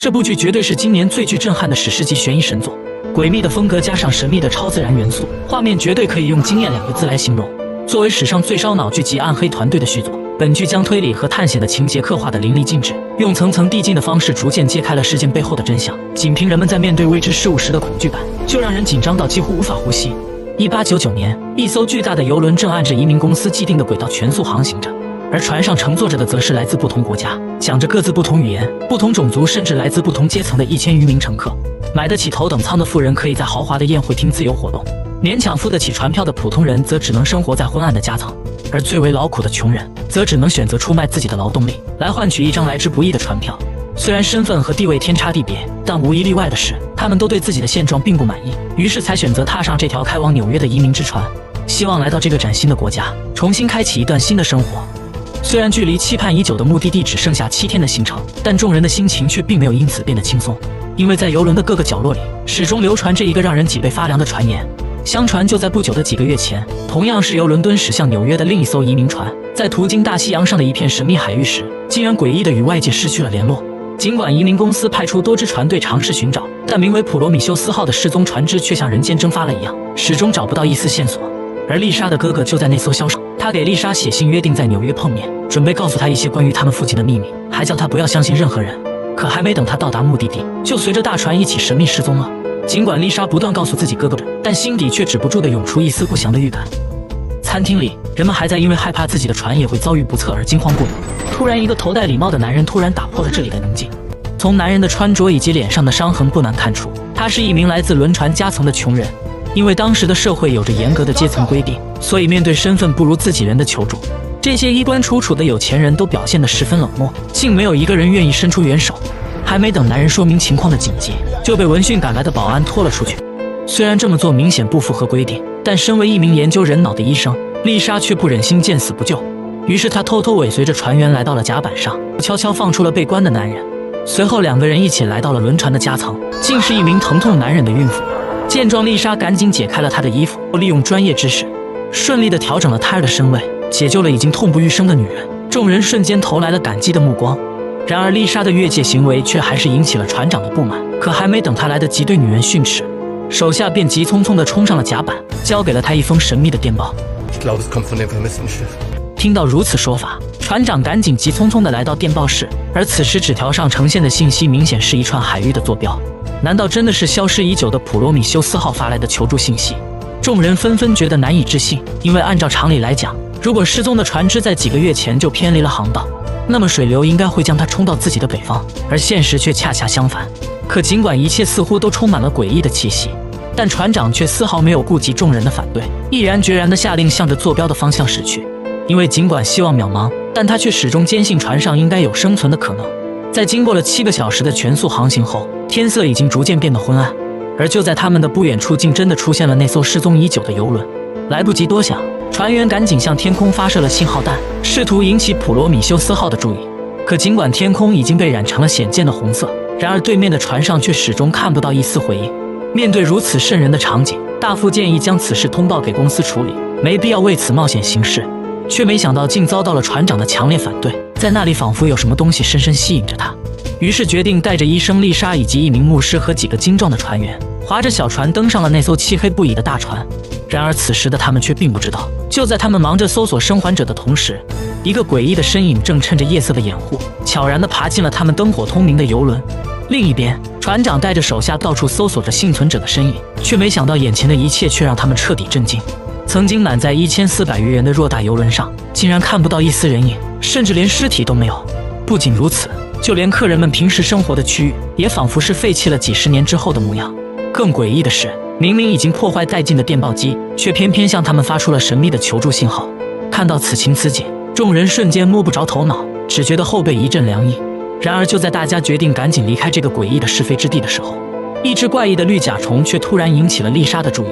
这部剧绝对是今年最具震撼的史诗级悬疑神作，诡秘的风格加上神秘的超自然元素，画面绝对可以用惊艳2个字来形容。作为史上最烧脑剧集暗黑团队的续作，本剧将推理和探险的情节刻画得淋漓尽致，用层层递进的方式逐渐揭开了事件背后的真相。仅凭人们在面对未知事物时的恐惧感，就让人紧张到几乎无法呼吸。1899年，一艘巨大的邮轮正按着移民公司既定的轨道全速航行着，而船上乘坐着的则是来自不同国家、讲着各自不同语言、不同种族，甚至来自不同阶层的1000余名乘客。买得起头等舱的富人可以在豪华的宴会厅自由活动，勉强付得起船票的普通人则只能生活在昏暗的夹层，而最为劳苦的穷人则只能选择出卖自己的劳动力来换取一张来之不易的船票。虽然身份和地位天差地别，但无一例外的是，他们都对自己的现状并不满意，于是才选择踏上这条开往纽约的移民之船，希望来到这个崭新的国家，重新开启一段新的生活。虽然距离期盼已久的目的地只剩下7天的行程，但众人的心情却并没有因此变得轻松，因为在邮轮的各个角落里，始终流传着一个让人脊背发凉的传言。相传就在不久的几个月前，同样是由伦敦驶向纽约的另一艘移民船，在途经大西洋上的一片神秘海域时，竟然诡异地与外界失去了联络。尽管移民公司派出多支船队尝试寻找，但名为普罗米修斯号的失踪船只却像人间蒸发了一样，始终找不到一丝线索。而丽莎的哥哥就在那艘枭上，他给丽莎写信约定在纽约碰面，准备告诉她一些关于他们父亲的秘密，还叫她不要相信任何人。可还没等他到达目的地，就随着大船一起神秘失踪了。尽管丽莎不断告诉自己哥哥，但心底却止不住地涌出一丝不祥的预感。餐厅里，人们还在因为害怕自己的船也会遭遇不测而惊慌过度。突然，一个头戴礼帽的男人突然打破了这里的宁静。从男人的穿着以及脸上的伤痕不难看出，他是一名来自轮船夹层的穷人。因为当时的社会有着严格的阶层规定，所以面对身份不如自己人的求助，这些衣冠楚楚的有钱人都表现得十分冷漠，竟没有一个人愿意伸出援手。还没等男人说明情况的紧急，就被闻讯赶来的保安拖了出去。虽然这么做明显不符合规定，但身为一名研究人脑的医生，丽莎却不忍心见死不救。于是她偷偷尾随着船员来到了甲板上，悄悄放出了被关的男人。随后2个人一起来到了轮船的夹层，竟是一名疼痛难忍的孕妇。见状，丽莎赶紧解开了她的衣服，利用专业知识顺利地调整了胎儿的身位，解救了已经痛不欲生的女人。众人瞬间投来了感激的目光。然而丽莎的越界行为却还是引起了船长的不满，可还没等他来得及对女人训斥，手下便急匆匆地冲上了甲板，交给了他一封神秘的电报。听到如此说法，船长赶紧急匆匆地来到电报室，而此时纸条上呈现的信息明显是一串海域的坐标。难道真的是消失已久的普罗米修斯号发来的求助信息？众人纷纷觉得难以置信，因为按照常理来讲，如果失踪的船只在几个月前就偏离了航道，那么水流应该会将它冲到自己的北方，而现实却恰恰相反。可尽管一切似乎都充满了诡异的气息，但船长却丝毫没有顾及众人的反对，毅然决然地下令向着坐标的方向驶去。因为尽管希望渺茫，但他却始终坚信船上应该有生存的可能。在经过了7个小时的全速航行后，天色已经逐渐变得昏暗，而就在他们的不远处，竟真的出现了那艘失踪已久的邮轮。来不及多想，船员赶紧向天空发射了信号弹，试图引起普罗米修斯号的注意。可尽管天空已经被染成了显见的红色，然而对面的船上却始终看不到一丝回应。面对如此瘆人的场景，大副建议将此事通报给公司处理，没必要为此冒险行事。却没想到竟遭到了船长的强烈反对，在那里仿佛有什么东西深深吸引着他，于是决定带着医生丽莎以及一名牧师和几个精壮的船员，划着小船登上了那艘漆黑不已的大船。然而此时的他们却并不知道，就在他们忙着搜索生还者的同时，一个诡异的身影正趁着夜色的掩护，悄然地爬进了他们灯火通明的游轮。另一边，船长带着手下到处搜索着幸存者的身影，却没想到眼前的一切却让他们彻底震惊。曾经满载1400余人的偌大游轮上，竟然看不到一丝人影，甚至连尸体都没有。不仅如此，就连客人们平时生活的区域，也仿佛是废弃了几十年之后的模样。更诡异的是，明明已经破坏殆尽的电报机，却偏偏向他们发出了神秘的求助信号。看到此情此景，众人瞬间摸不着头脑，只觉得后背一阵凉意。然而就在大家决定赶紧离开这个诡异的是非之地的时候，一只怪异的绿甲虫却突然引起了丽莎的注意。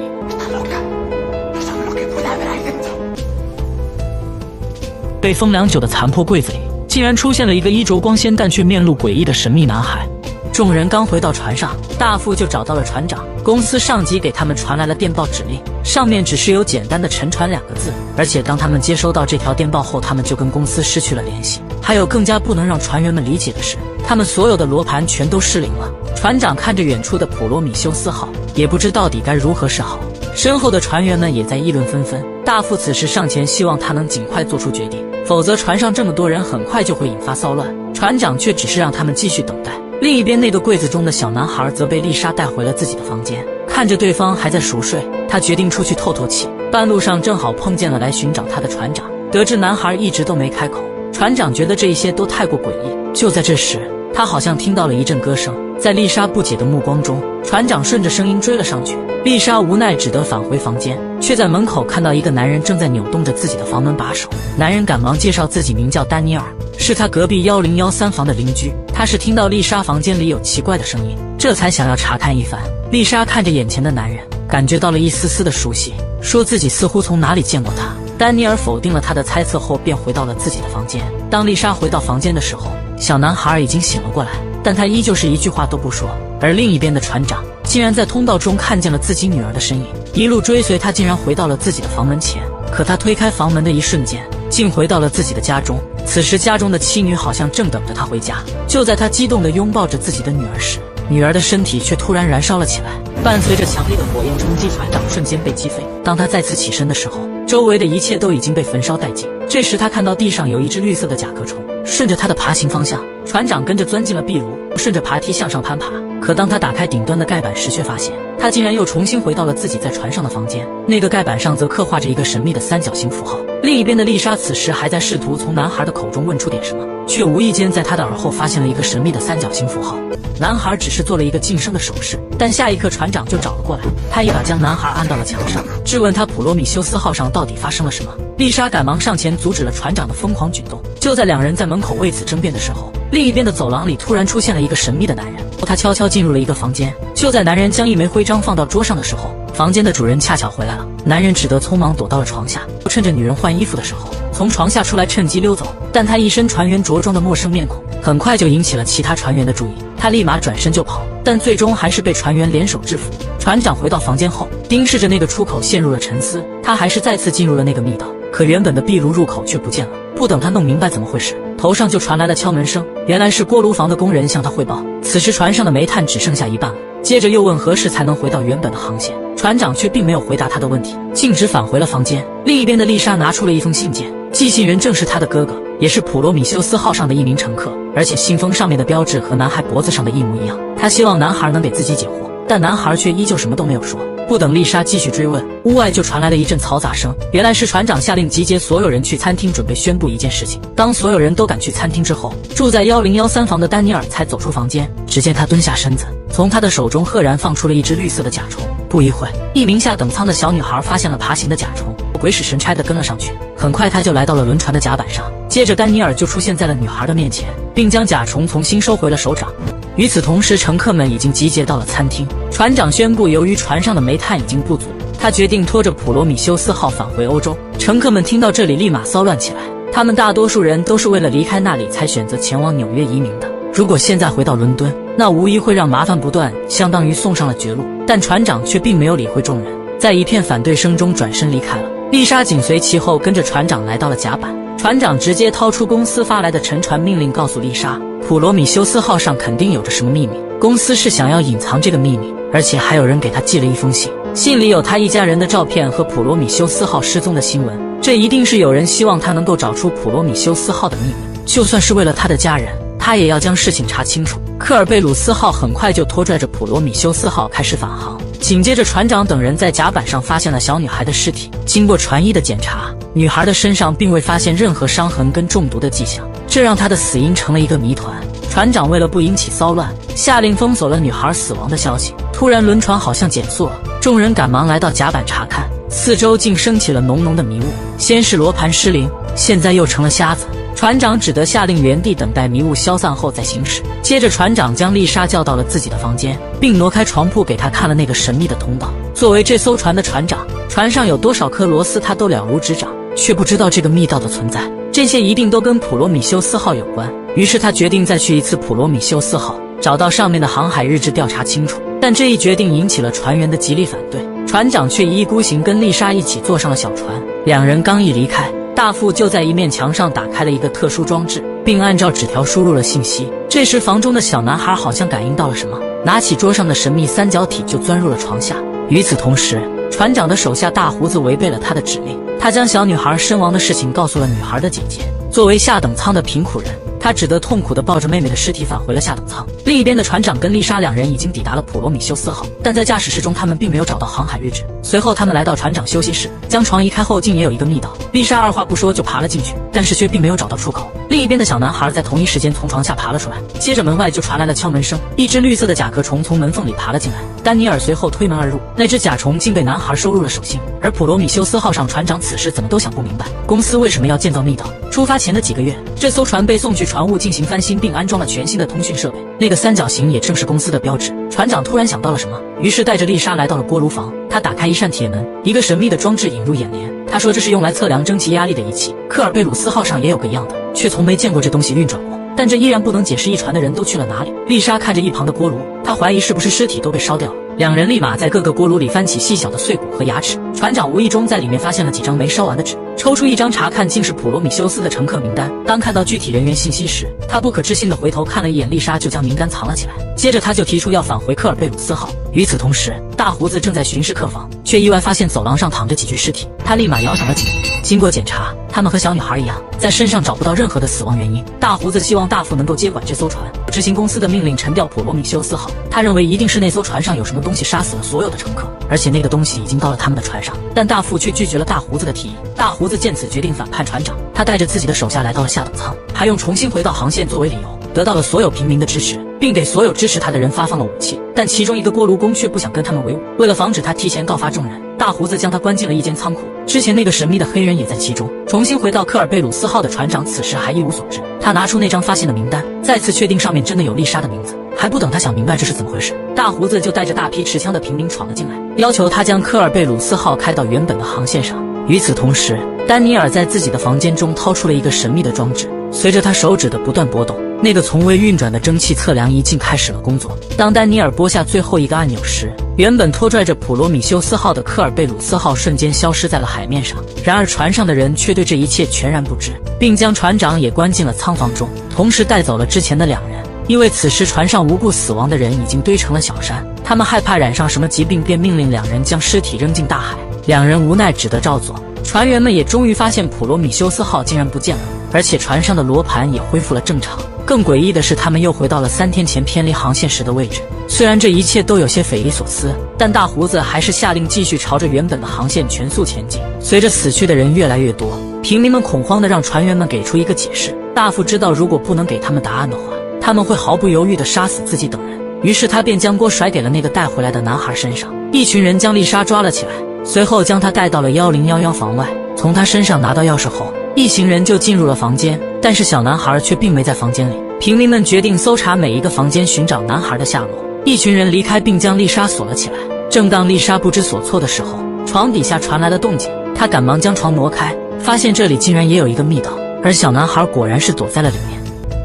被封良久的残破柜子里，竟然出现了一个衣着光鲜但却面露诡异的神秘男孩。众人刚回到船上，大副就找到了船长。公司上级给他们传来了电报指令，上面只是有简单的沉船2个字。而且当他们接收到这条电报后，他们就跟公司失去了联系，还还有更加不能让船员们理解的是，他们所有的罗盘全都失灵了。船长看着远处的普罗米修斯号，也不知到底该如何是好。身后的船员们也在议论纷纷。大副此时上前，希望他能尽快做出决定，否则船上这么多人很快就会引发骚乱。船长却只是让他们继续等待。另一边，那个柜子中的小男孩则被丽莎带回了自己的房间，看着对方还在熟睡，他决定出去透透气。半路上正好碰见了来寻找他的船长，得知男孩一直都没开口，船长觉得这一些都太过诡异。就在这时，他好像听到了一阵歌声，在丽莎不解的目光中，船长顺着声音追了上去。丽莎无奈只得返回房间，却在门口看到一个男人正在扭动着自己的房门把手。男人赶忙介绍自己名叫丹尼尔，是他隔壁1013房的邻居。他是听到丽莎房间里有奇怪的声音，这才想要查看一番。丽莎看着眼前的男人，感觉到了一丝丝的熟悉，说自己似乎从哪里见过他。丹尼尔否定了他的猜测后，便回到了自己的房间。当丽莎回到房间的时候，小男孩已经醒了过来，但他依旧是一句话都不说。而另一边的船长竟然在通道中看见了自己女儿的身影，一路追随她，竟然回到了自己的房门前。可他推开房门的一瞬间，竟回到了自己的家中。此时家中的妻女好像正等着他回家。就在他激动地拥抱着自己的女儿时，女儿的身体却突然燃烧了起来，伴随着强烈的火焰冲击，船长瞬间被击飞。当他再次起身的时候，周围的一切都已经被焚烧殆尽。这时他看到地上有一只绿色的甲壳虫，顺着它的爬行方向，船长跟着钻进了壁炉，顺着爬梯向上攀爬。可当他打开顶端的盖板时，却发现他竟然又重新回到了自己在船上的房间。那个盖板上则刻画着一个神秘的三角形符号。另一边的丽莎此时还在试图从男孩的口中问出点什么，却无意间在他的耳后发现了一个神秘的三角形符号。男孩只是做了一个噤声的手势，但下一刻船长就找了过来，他一把将男孩按到了墙上，质问他普罗米修斯号上到底发生了什么。丽莎赶忙上前阻止了船长的疯狂举动。就在两人在门口为此争辩的时候，另一边的走廊里突然出现了一个神秘的男人，他悄悄进入了一个房间。就在男人将一枚徽章放到桌上的时候，房间的主人恰巧回来了，男人只得匆忙躲到了床下，趁着女人换衣服的时候从床下出来，趁机溜走。但他一身船员着装的陌生面孔很快就引起了其他船员的注意，他立马转身就跑，但最终还是被船员联手制服。船长回到房间后，盯视着那个出口陷入了沉思。他还是再次进入了那个密道，可原本的壁炉入口却不见了。不等他弄明白怎么回事，头上就传来了敲门声。原来是锅炉房的工人向他汇报，此时船上的煤炭只剩下一半了。接着又问何时才能回到原本的航线，船长却并没有回答他的问题，径直返回了房间。另一边的丽莎拿出了一封信件，寄信人正是他的哥哥，也是普罗米修斯号上的一名乘客，而且信封上面的标志和男孩脖子上的一模一样。他希望男孩能给自己解惑，但男孩却依旧什么都没有说。不等丽莎继续追问，屋外就传来了一阵嘈杂声。原来是船长下令集结所有人去餐厅，准备宣布一件事情。当所有人都赶去餐厅之后，住在1013房的丹尼尔才走出房间。只见他蹲下身子，从他的手中赫然放出了一只绿色的甲虫。不一会，一名下等舱的小女孩发现了爬行的甲虫，鬼使神差地跟了上去。很快他就来到了轮船的甲板上，接着丹尼尔就出现在了女孩的面前，并将甲虫重新收回了手掌。与此同时，乘客们已经集结到了餐厅。船长宣布，由于船上的煤炭已经不足，他决定拖着普罗米修斯号返回欧洲。乘客们听到这里立马骚乱起来，他们大多数人都是为了离开那里才选择前往纽约移民的。如果现在回到伦敦，那无疑会让麻烦不断，相当于送上了绝路。但船长却并没有理会众人，在一片反对声中转身离开了。丽莎紧随其后，跟着船长来到了甲板。船长直接掏出公司发来的沉船命令，告诉丽莎，普罗米修斯号上肯定有着什么秘密，公司是想要隐藏这个秘密，而且还有人给他寄了一封信，信里有他一家人的照片和普罗米修斯号失踪的新闻。这一定是有人希望他能够找出普罗米修斯号的秘密，就算是为了他的家人，他也要将事情查清楚。科尔贝鲁斯号很快就拖拽着普罗米修斯号开始返航。紧接着，船长等人在甲板上发现了小女孩的尸体。经过船医的检查，女孩的身上并未发现任何伤痕跟中毒的迹象，这让她的死因成了一个谜团。船长为了不引起骚乱，下令封锁了女孩死亡的消息。突然，轮船好像减速了，众人赶忙来到甲板查看，四周竟升起了浓浓的迷雾。先是罗盘失灵，现在又成了瞎子。船长只得下令原地等待迷雾消散后再行驶。接着，船长将丽莎叫到了自己的房间，并挪开床铺给她看了那个神秘的通道。作为这艘船的船长，船上有多少颗螺丝他都了如指掌，却不知道这个密道的存在。这些一定都跟普罗米修斯号有关。于是他决定再去一次普罗米修斯号，找到上面的航海日志调查清楚。但这一决定引起了船员的极力反对，船长却一意孤行，跟丽莎一起坐上了小船。两人刚一离开，大副就在一面墙上打开了一个特殊装置，并按照纸条输入了信息。这时，房中的小男孩好像感应到了什么，拿起桌上的神秘三角体就钻入了床下。与此同时，船长的手下大胡子违背了他的指令，他将小女孩身亡的事情告诉了女孩的姐姐。作为下等舱的贫苦人，他只得痛苦地抱着妹妹的尸体返回了下等舱。另一边的船长跟丽莎两人已经抵达了普罗米修斯号，但在驾驶室中他们并没有找到航海日志。随后他们来到船长休息室，将床移开后竟也有一个密道。丽莎二话不说就爬了进去，但是却并没有找到出口。另一边的小男孩在同一时间从床下爬了出来，接着门外就传来了敲门声，一只绿色的甲壳虫从门缝里爬了进来。丹尼尔随后推门而入，那只甲虫竟被男孩收入了手心。而普罗米修斯号上船长此时怎么都想不明白，公司为什么要建造密道？出发前的几个月，这艘船被送去船坞进行翻新，并安装了全新的通讯设备。那个三角形也正是公司的标志。船长突然想到了什么，于是带着丽莎来到了锅炉房。他打开一扇铁门，一个神秘的装置引入眼帘。他说这是用来测量蒸汽压力的仪器，科尔贝鲁斯号上也有个一样的，却从没见过这东西运转过。但这依然不能解释一船的人都去了哪里。丽莎看着一旁的锅炉，她怀疑是不是尸体都被烧掉了。两人立马在各个锅炉里翻起细小的碎骨和牙齿。船长无意中在里面发现了几张没烧完的纸，抽出一张查看，竟是普罗米修斯的乘客名单。当看到具体人员信息时，他不可置信地回头看了一眼丽莎，就将名单藏了起来。接着他就提出要返回科尔贝鲁斯号。与此同时，大胡子正在巡视客房，却意外发现走廊上躺着几具尸体。他立马摇响了警铃。经过检查，他们和小女孩一样，在身上找不到任何的死亡原因。大胡子希望大副能够接管这艘船，执行公司的命令，沉掉普罗米修斯号。他认为一定是那艘船上有什么东西杀死了所有的乘客，而且那个东西已经到了他们的船上。但大副却拒绝了大胡子的提议。大胡子见此决定反叛船长，他带着自己的手下来到了下等舱，还用重新回到航线作为理由，得到了所有平民的支持，并给所有支持他的人发放了武器。但其中一个锅炉工却不想跟他们为伍，为了防止他提前告发众人，大胡子将他关进了一间仓库。之前那个神秘的黑人也在其中。重新回到科尔贝鲁斯号的船长此时还一无所知，他拿出那张发现的名单，再次确定上面真的有丽莎的名字。还不等他想明白这是怎么回事，大胡子就带着大批持枪的平民闯了进来，要求他将科尔贝鲁斯号开到原本的航线上。与此同时，丹尼尔在自己的房间中掏出了一个神秘的装置，随着他手指的不断波动，那个从未运转的蒸汽测量仪竟开始了工作。当丹尼尔拨下最后一个按钮时，原本拖拽着普罗米修斯号的科尔贝鲁斯号瞬间消失在了海面上。然而船上的人却对这一切全然不知，并将船长也关进了舱房中，同时带走了之前的两人。因为此时船上无故死亡的人已经堆成了小山，他们害怕染上什么疾病，便命令两人将尸体扔进大海。两人无奈只得照做。船员们也终于发现普罗米修斯号竟然不见了，而且船上的罗盘也恢复了正常。更诡异的是，他们又回到了3天前偏离航线时的位置。虽然这一切都有些匪夷所思，但大胡子还是下令继续朝着原本的航线全速前进。随着死去的人越来越多，平民们恐慌地让船员们给出一个解释。大副知道，如果不能给他们答案的话，他们会毫不犹豫地杀死自己等人。于是他便将锅甩给了那个带回来的男孩身上。一群人将丽莎抓了起来，随后将她带到了1011房外。从她身上拿到钥匙后，一行人就进入了房间，但是小男孩却并没在房间里。平民们决定搜查每一个房间，寻找男孩的下落。一群人离开并将丽莎锁了起来。正当丽莎不知所措的时候，床底下传来了动静，她赶忙将床挪开，发现这里竟然也有一个密道，而小男孩果然是躲在了里面。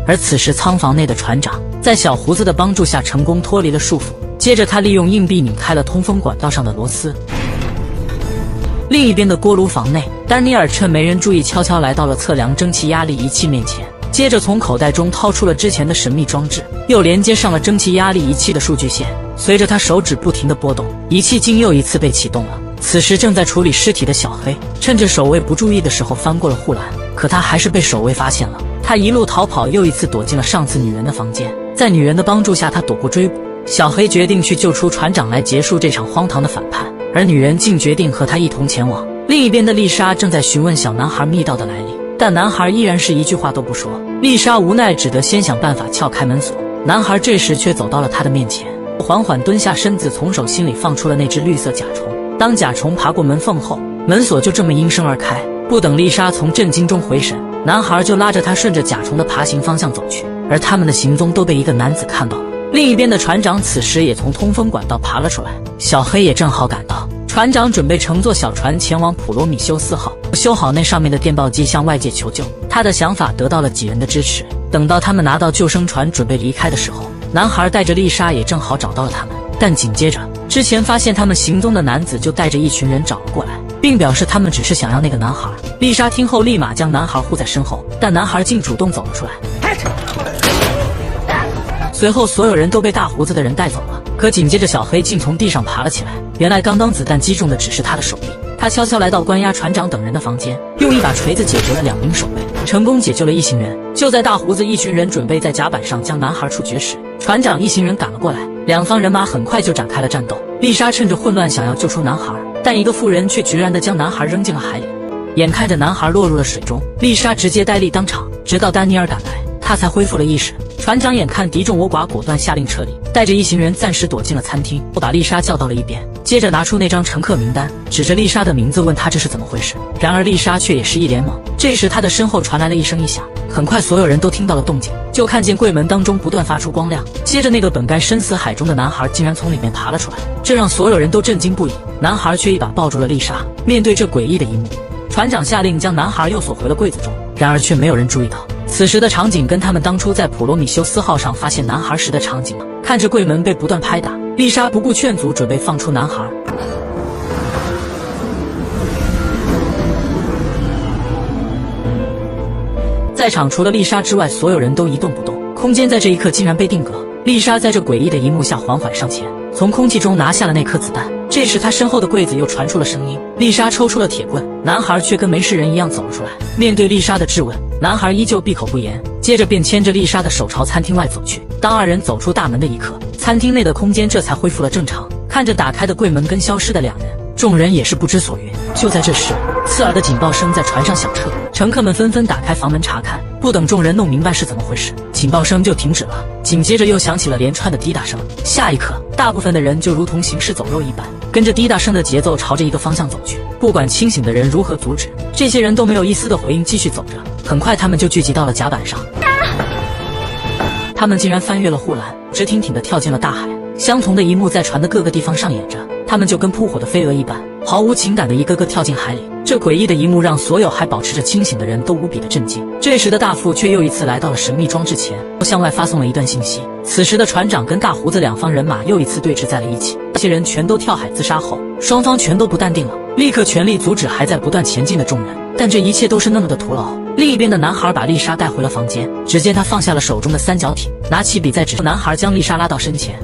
而此时舱房内的船长在小胡子的帮助下成功脱离了束缚，接着他利用硬币拧开了通风管道上的螺丝。另一边的锅炉房内，丹尼尔趁没人注意悄悄来到了测量蒸汽压力仪器面前，接着从口袋中掏出了之前的神秘装置，又连接上了蒸汽压力仪器的数据线。随着他手指不停地波动，仪器竟又一次被启动了。此时正在处理尸体的小黑趁着守卫不注意的时候翻过了护栏，可他还是被守卫发现了。他一路逃跑，又一次躲进了上次女人的房间。在女人的帮助下，他躲过追捕。小黑决定去救出船长来结束这场荒唐的反叛，而女人竟决定和他一同前往。另一边的丽莎正在询问小男孩密道的来历，但男孩依然是一句话都不说。丽莎无奈只得先想办法撬开门锁。男孩这时却走到了她的面前，缓缓蹲下身子，从手心里放出了那只绿色甲虫。当甲虫爬过门缝后，门锁就这么应声而开。不等丽莎从震惊中回神，男孩就拉着她顺着甲虫的爬行方向走去，而他们的行踪都被一个男子看到了。另一边的船长此时也从通风管道爬了出来，小黑也正好赶到。船长准备乘坐小船前往普罗米修斯号，修好那上面的电报机向外界求救。他的想法得到了几人的支持。等到他们拿到救生船准备离开的时候，男孩带着丽莎也正好找到了他们。但紧接着，之前发现他们行踪的男子就带着一群人找了过来，并表示他们只是想要那个男孩。丽莎听后立马将男孩护在身后，但男孩竟主动走了出来。随后所有人都被大胡子的人带走了，可紧接着小黑竟从地上爬了起来。原来刚刚子弹击中的只是他的手臂。他悄悄来到关押船长等人的房间，用一把锤子解决了2名守卫，成功解救了一行人。就在大胡子一群人准备在甲板上将男孩处决时，船长一行人赶了过来，两方人马很快就展开了战斗。丽莎趁着混乱想要救出男孩，但一个妇人却决然地将男孩扔进了海里。眼看着男孩落入了水中，丽莎直接呆立当场，直到丹尼尔赶来，他才恢复了意识。船长眼看敌众我寡，果断下令撤离，带着一行人暂时躲进了餐厅，把丽莎叫到了一边，接着拿出那张乘客名单，指着丽莎的名字问她这是怎么回事。然而丽莎却也是一脸懵。这时她的身后传来了一声异响，很快所有人都听到了动静，就看见柜门当中不断发出光亮，接着那个本该深死海中的男孩竟然从里面爬了出来，这让所有人都震惊不已。男孩却一把抱住了丽莎。面对这诡异的一幕，船长下令将男孩又锁回了柜子中，然而却没有人注意到此时的场景跟他们当初在普罗米修斯号上发现男孩时的场景。看着柜门被不断拍打，丽莎不顾劝阻，准备放出男孩。在场除了丽莎之外，所有人都一动不动，空间在这一刻竟然被定格。丽莎在这诡异的一幕下缓缓上前，从空气中拿下了那颗子弹。这时她身后的柜子又传出了声音，丽莎抽出了铁棍，男孩却跟没事人一样走了出来。面对丽莎的质问，男孩依旧闭口不言，接着便牵着丽莎的手朝餐厅外走去。当二人走出大门的一刻，餐厅内的空间这才恢复了正常。看着打开的柜门跟消失的两人，众人也是不知所云。就在这时，刺耳的警报声在船上响彻，乘客们纷纷打开房门查看。不等众人弄明白是怎么回事，警报声就停止了，紧接着又响起了连串的滴答声。下一刻，大部分的人就如同行尸走肉一般，跟着滴答声的节奏朝着一个方向走去。不管清醒的人如何阻止，这些人都没有一丝的回应，继续走着。很快他们就聚集到了甲板上，他们竟然翻越了护栏，直挺挺地跳进了大海。相同的一幕在船的各个地方上演着，他们就跟扑火的飞蛾一般，毫无情感的一个个跳进海里。这诡异的一幕让所有还保持着清醒的人都无比的震惊。这时的大副却又一次来到了神秘装置前，向外发送了一段信息。此时的船长跟大胡子两方人马又一次对峙在了一起。这些人全都跳海自杀后，双方全都不淡定了，立刻全力阻止还在不断前进的众人。但这一切都是那么的徒劳。另一边的男孩把丽莎带回了房间，只见他放下了手中的三角体，拿起笔在纸上。男孩将丽莎拉到身前，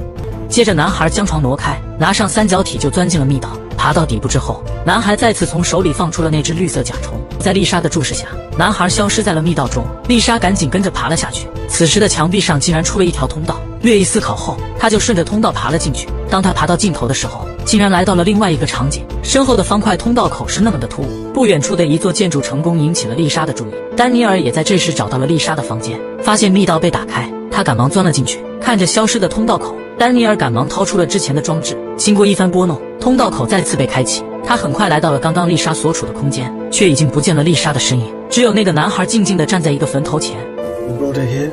接着男孩将床挪开，拿上三角体就钻进了密道。爬到底部之后，男孩再次从手里放出了那只绿色甲虫。在丽莎的注视下，男孩消失在了密道中。丽莎赶紧跟着爬了下去。此时的墙壁上竟然出了一条通道，略一思考后，他就顺着通道爬了进去。当他爬到尽头的时候，竟然来到了另外一个场景。身后的方块通道口是那么的突兀，不远处的一座建筑成功引起了丽莎的注意。丹尼尔也在这时找到了丽莎的房间，发现密道被打开，他赶忙钻了进去。看着消失的通道口，丹尼尔赶忙掏出了之前的装置，经过一番拨弄，通道口再次被开启。他很快来到了刚刚丽莎所处的空间，却已经不见了丽莎的身影，只有那个男孩静静地站在一个坟头前。Brought her here.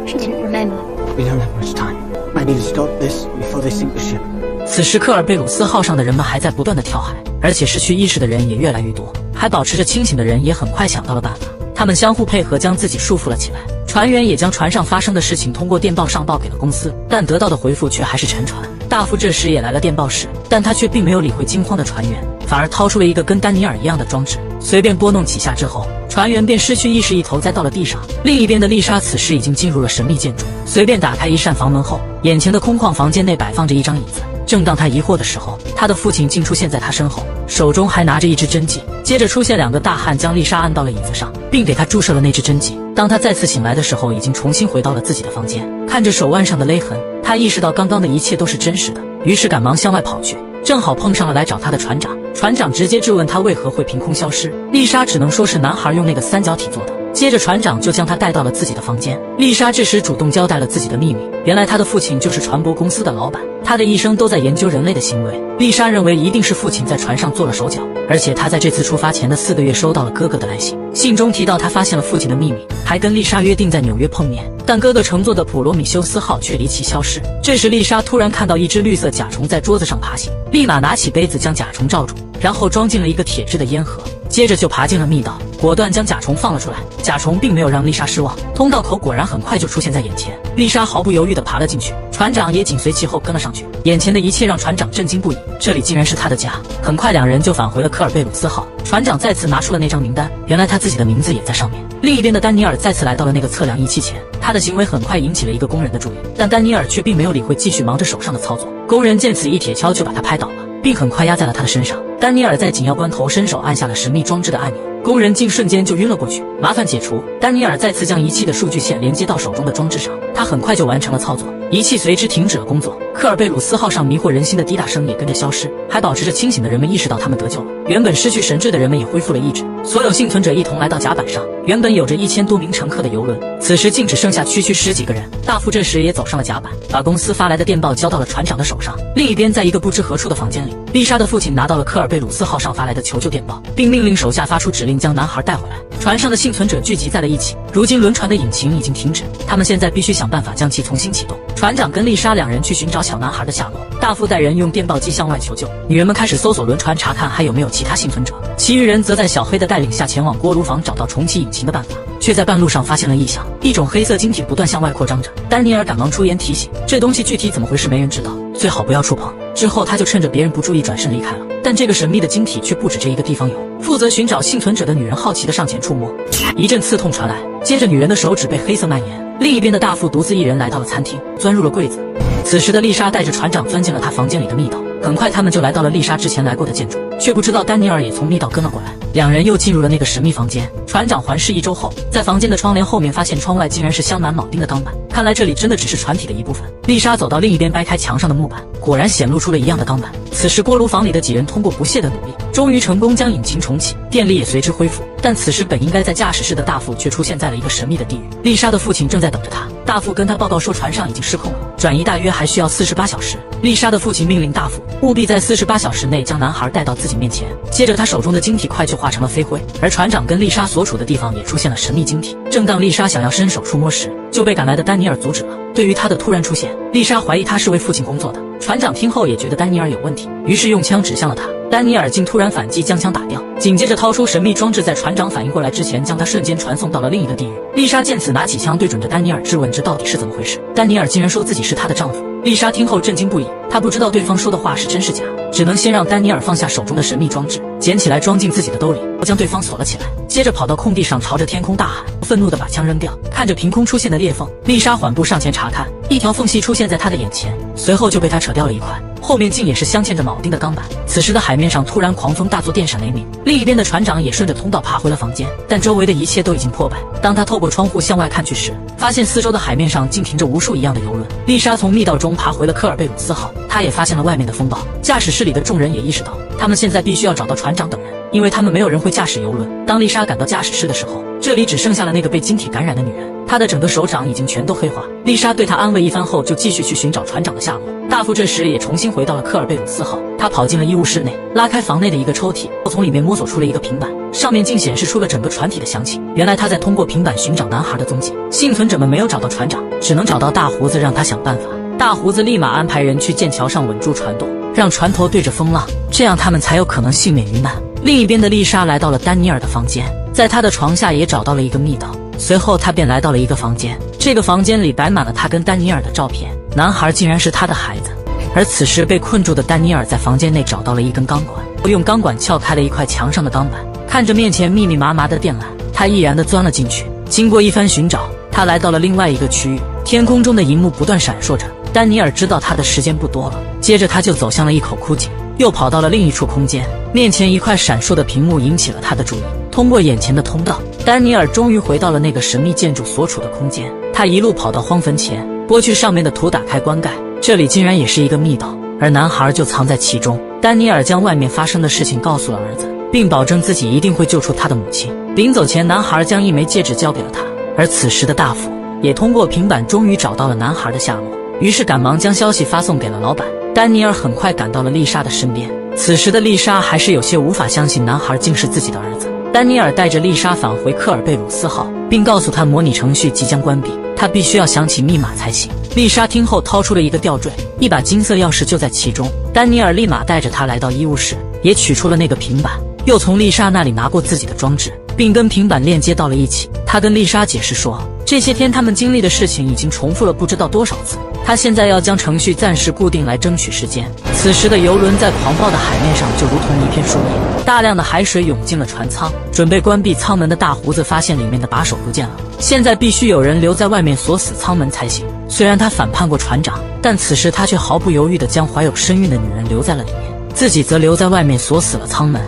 She didn't remember. We don't have much time. I need to stop this before they sink the ship. 此时科尔贝鲁斯号上的人们还在不断的跳海，而且失去意识的人也越来越多，还保持着清醒的人也很快想到了办法，他们相互配合将自己束缚了起来。船员也将船上发生的事情通过电报上报给了公司，但得到的回复却还是沉船。大副这时也来了电报室，但他却并没有理会惊慌的船员，反而掏出了一个跟丹尼尔一样的装置，随便拨弄几下之后，船员便失去意识，一头栽到了地上。另一边的丽莎此时已经进入了神秘建筑，随便打开一扇房门后，眼前的空旷房间内摆放着一张椅子。正当他疑惑的时候，他的父亲竟出现在他身后，手中还拿着一支针剂。接着出现两个大汉将丽莎按到了椅子上，并给他注射了那支针剂。当他再次醒来的时候，已经重新回到了自己的房间。看着手腕上的勒痕，他意识到刚刚的一切都是真实的，于是赶忙向外跑去，正好碰上了来找他的船长。船长直接质问他为何会凭空消失，丽莎只能说是男孩用那个三角体做的。接着船长就将他带到了自己的房间。丽莎这时主动交代了自己的秘密，原来他的父亲就是船舶公司的老板，他的一生都在研究人类的行为。丽莎认为一定是父亲在船上做了手脚，而且他在这次出发前的4个月收到了哥哥的来信，信中提到他发现了父亲的秘密，还跟丽莎约定在纽约碰面，但哥哥乘坐的普罗米修斯号却离奇消失。这时丽莎突然看到一只绿色甲虫在桌子上爬行，立马拿起杯子将甲虫罩住，然后装进了一个铁质的烟盒，接着就爬进了密道。果断将甲虫放了出来。甲虫并没有让丽莎失望，通道口果然很快就出现在眼前。丽莎毫不犹豫地爬了进去，船长也紧随其后跟了上去。眼前的一切让船长震惊不已，这里竟然是他的家。很快两人就返回了科尔贝鲁斯号。船长再次拿出了那张名单，原来他自己的名字也在上面。另一边的丹尼尔再次来到了那个测量仪器前，他的行为很快引起了一个工人的注意，但丹尼尔却并没有理会，继续忙着手上的操作。工人见此一铁锹就把他拍倒了，并很快压在了他的身上。丹尼尔在紧要关头伸手按下了神秘装置的按钮，工人竟瞬间就晕了过去。麻烦解除，丹尼尔再次将仪器的数据线连接到手中的装置上，他很快就完成了操作，仪器随之停止了工作。科尔贝鲁斯号上迷惑人心的滴答声也跟着消失，还保持着清醒的人们意识到他们得救了，原本失去神智的人们也恢复了意志。所有幸存者一同来到甲板上，原本有着1000多名乘客的游轮，此时竟只剩下区10几个人。大副这时也走上了甲板，把公司发来的电报交到了船长的手上。另一边，在一个不知何处的房间里，丽莎的父亲拿到了科尔贝鲁斯号上发来的求救电报，并命令手下发出指令将男孩带回来。船上的幸存者聚集在了一起，如今轮船的引擎已经停止，他们现在必须想办法将其重新启动。船长跟丽莎两人去寻找小男孩的下落，大副带人用电报机向外求救，女人们开始搜索轮船，查看还有没有其他幸存者，其余人则在小黑的带领下前往锅炉房找到重启引擎的办法，却在半路上发现了异象，一种黑色晶体不断向外扩张着。丹尼尔赶忙出言提醒，这东西具体怎么回事没人知道，最好不要触碰。之后他就趁着别人不注意转身离开了。但这个神秘的晶体却不止这一个地方有，负责寻找幸存者的女人好奇地上前触摸，一阵刺痛传来，接着女人的手指被黑色蔓延。另一边的大副独自一人来到了餐厅，钻入了柜子。此时的丽莎带着船长钻进了他房间里的密道，很快他们就来到了丽莎之前来过的建筑，却不知道丹尼尔也从密道跟了过来。两人又进入了那个神秘房间。船长环视一周后，在房间的窗帘后面发现窗外竟然是镶满铆钉的钢板，看来这里真的只是船体的一部分。丽莎走到另一边，掰开墙上的木板，果然显露出了一样的钢板。此时锅炉房里的几人通过不懈的努力，终于成功将引擎重启，电力也随之恢复。但此时本应该在驾驶室的大副却出现在了一个神秘的地狱。丽莎的父亲正在等着他，大副跟他报告说船上已经失控了，转移大约还需要48小时。丽莎的父亲命令大副务必在48小时内将男孩带到自己面前，接着他手中的晶体块就化成了飞灰，而船长跟丽莎所处的地方也出现了神秘晶体。正当丽莎想要伸手触摸时，就被赶来的丹尼尔阻止了。对于他的突然出现，丽莎怀疑他是为父亲工作的。船长听后也觉得丹尼尔有问题，于是用枪指向了他。丹尼尔竟突然反击，将枪打掉，紧接着掏出神秘装置，在船长反应过来之前，将他瞬间传送到了另一个地狱。丽莎见此，拿起枪对准着丹尼尔质问这到底是怎么回事。丹尼尔竟然说自己是她的丈夫。丽莎听后震惊不已，她不知道对方说的话是真是假，只能先让丹尼尔放下手中的神秘装置，捡起来装进自己的兜里，将对方锁了起来，接着跑到空地上朝着天空大喊，愤怒地把枪扔掉。看着凭空出现的裂缝，丽莎缓步上前查看，一条缝隙出现在她的眼前，随后就被她扯掉了一块，后面竟也是镶嵌着铆钉的钢板。此时的海面上突然狂风大作，电闪雷鸣。另一边的船长也顺着通道爬回了房间，但周围的一切都已经破败。当他透过窗户向外看去时，发现四周的海面上竟停着无数一样的游轮。丽莎从密道中爬回了科尔贝鲁斯号，她也发现了外面的风暴。驾驶室里的众人也意识到，他们现在必须要找到船长等人，因为他们没有人会驾驶游轮。当丽莎赶到驾驶室的时候，这里只剩下了那个被晶体感染的女人，她的整个手掌已经全都黑化。丽莎对她安慰一番后，就继续去寻找船长的下落。大副这时也重新回到了科尔贝鲁斯号，他跑进了医务室内，拉开房内的一个抽屉，从里面摸索出了一个平板，上面竟显示出了整个船体的详情。原来他在通过平板寻找男孩的踪迹。幸存者们没有找到船长，只能找到大胡子，让他想办法。大胡子立马安排人去剑桥上稳住船舵，让船头对着风浪，这样他们才有可能幸免于难。另一边的丽莎来到了丹尼尔的房间，在他的床下也找到了一个密道，随后他便来到了一个房间，这个房间里摆满了他跟丹尼尔的照片，男孩竟然是他的孩子。而此时被困住的丹尼尔在房间内找到了一根钢管，用钢管撬开了一块墙上的钢板，看着面前密密麻麻的电缆，他毅然地钻了进去。经过一番寻找，他来到了另外一个区域，天空中的荧幕不断闪烁着。丹尼尔知道他的时间不多了，接着他就走向了一口枯井，又跑到了另一处空间，面前一块闪烁的屏幕引起了他的注意。通过眼前的通道，丹尼尔终于回到了那个神秘建筑所处的空间。他一路跑到荒坟前，剥去上面的土，打开棺盖，这里竟然也是一个密道，而男孩就藏在其中。丹尼尔将外面发生的事情告诉了儿子，并保证自己一定会救出他的母亲。临走前，男孩将一枚戒指交给了他。而此时的大副也通过平板终于找到了男孩的下落，于是赶忙将消息发送给了老板。丹尼尔很快赶到了丽莎的身边，此时的丽莎还是有些无法相信男孩竟是自己的儿子。丹尼尔带着丽莎返回科尔贝鲁斯号，并告诉她模拟程序即将关闭，她必须要想起密码才行。丽莎听后掏出了一个吊坠，一把金色钥匙就在其中。丹尼尔立马带着她来到医务室，也取出了那个平板，又从丽莎那里拿过自己的装置，并跟平板链接到了一起。他跟丽莎解释说，这些天他们经历的事情已经重复了不知道多少次，他现在要将程序暂时固定来争取时间。此时的游轮在狂暴的海面上就如同一片树叶，大量的海水涌进了船舱。准备关闭舱门的大胡子发现里面的把手不见了，现在必须有人留在外面锁死舱门才行。虽然他反叛过船长，但此时他却毫不犹豫地将怀有身孕的女人留在了里面，自己则留在外面锁死了舱门。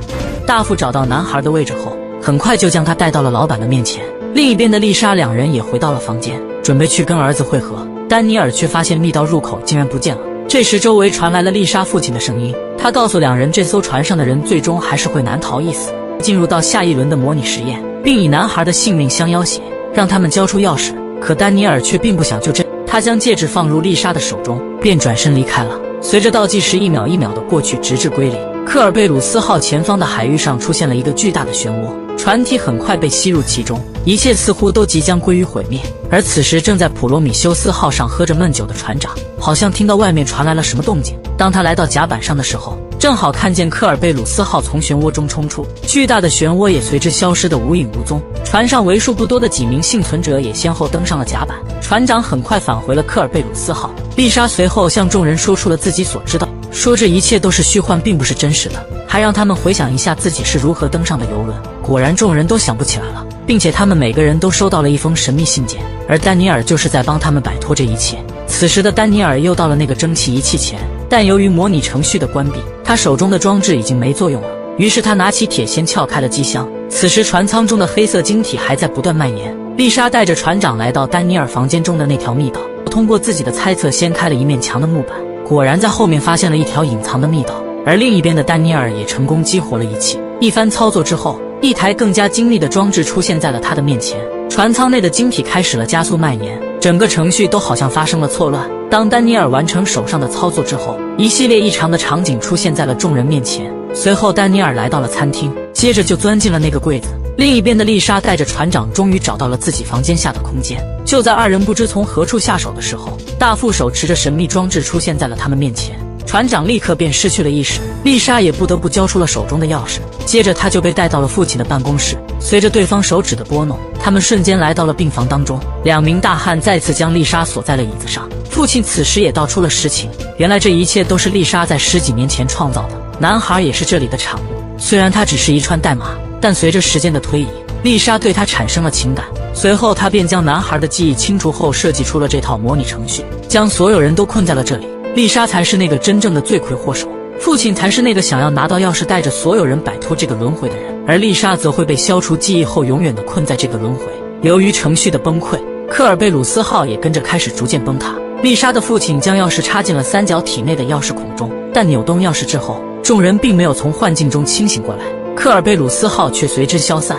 大副找到男孩的位置后，很快就将他带到了老板的面前。另一边的丽莎两人也回到了房间，准备去跟儿子会合。丹尼尔却发现密道入口竟然不见了。这时周围传来了丽莎父亲的声音，他告诉两人，这艘船上的人最终还是会难逃一死，进入到下一轮的模拟实验，并以男孩的性命相要挟，让他们交出钥匙。可丹尼尔却并不想就这，他将戒指放入丽莎的手中，便转身离开了。随着倒计时1秒1秒的过去，直至归零，科尔贝鲁斯号前方的海域上出现了一个巨大的漩涡，船体很快被吸入其中，一切似乎都即将归于毁灭。而此时正在普罗米修斯号上喝着闷酒的船长，好像听到外面传来了什么动静。当他来到甲板上的时候，正好看见科尔贝鲁斯号从漩涡中冲出，巨大的漩涡也随之消失得无影无踪。船上为数不多的几名幸存者也先后登上了甲板，船长很快返回了科尔贝鲁斯号。丽莎随后向众人说出了自己所知道，说这一切都是虚幻，并不是真实的，还让他们回想一下自己是如何登上的游轮。果然众人都想不起来了，并且他们每个人都收到了一封神秘信件，而丹尼尔就是在帮他们摆脱这一切。此时的丹尼尔又到了那个蒸汽仪器前，但由于模拟程序的关闭，他手中的装置已经没作用了，于是他拿起铁锨撬开了机箱。此时船舱中的黑色晶体还在不断蔓延。丽莎带着船长来到丹尼尔房间中的那条密道，通过自己的猜测掀开了一面墙的木板，果然在后面发现了一条隐藏的密道。而另一边的丹尼尔也成功激活了仪器，一番操作之后，一台更加精密的装置出现在了他的面前，船舱内的晶体开始了加速蔓延，整个程序都好像发生了错乱。当丹尼尔完成手上的操作之后，一系列异常的场景出现在了众人面前。随后丹尼尔来到了餐厅，接着就钻进了那个柜子。另一边的丽莎带着船长终于找到了自己房间下的空间。就在二人不知从何处下手的时候，大副手持着神秘装置出现在了他们面前，船长立刻便失去了意识，丽莎也不得不交出了手中的钥匙。接着他就被带到了父亲的办公室，随着对方手指的拨弄，他们瞬间来到了病房当中。两名大汉再次将丽莎锁在了椅子上，父亲此时也道出了实情，原来这一切都是丽莎在10几年前创造的，男孩也是这里的产物。虽然他只是一串代码，但随着时间的推移，丽莎对他产生了情感。随后他便将男孩的记忆清除后，设计出了这套模拟程序，将所有人都困在了这里。丽莎才是那个真正的罪魁祸首，父亲才是那个想要拿到钥匙带着所有人摆脱这个轮回的人，而丽莎则会被消除记忆后永远的困在这个轮回。由于程序的崩溃，科尔贝鲁斯号也跟着开始逐渐崩塌。丽莎的父亲将钥匙插进了三角体内的钥匙孔中，但扭动钥匙之后，众人并没有从幻境中清醒过来，科尔贝鲁斯号却随之消散。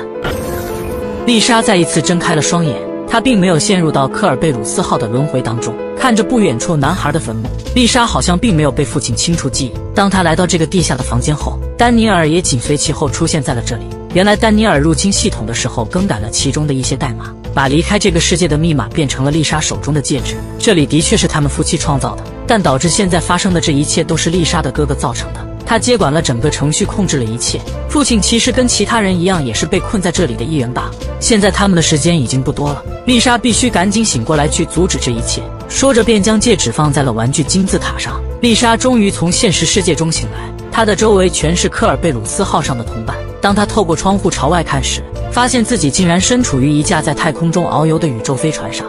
丽莎再一次睁开了双眼，她并没有陷入到科尔贝鲁斯号的轮回当中。看着不远处男孩的坟墓，丽莎好像并没有被父亲清除记忆。当她来到这个地下的房间后，丹尼尔也紧随其后出现在了这里。原来丹尼尔入侵系统的时候更改了其中的一些代码，把离开这个世界的密码变成了丽莎手中的戒指。这里的确是他们夫妻创造的，但导致现在发生的这一切都是丽莎的哥哥造成的。他接管了整个程序，控制了一切。父亲其实跟其他人一样，也是被困在这里的一员罢了。现在他们的时间已经不多了，丽莎必须赶紧醒过来去阻止这一切。说着便将戒指放在了玩具金字塔上。丽莎终于从现实世界中醒来，她的周围全是科尔贝鲁斯号上的同伴。当她透过窗户朝外看时，发现自己竟然身处于一架在太空中遨游的宇宙飞船上。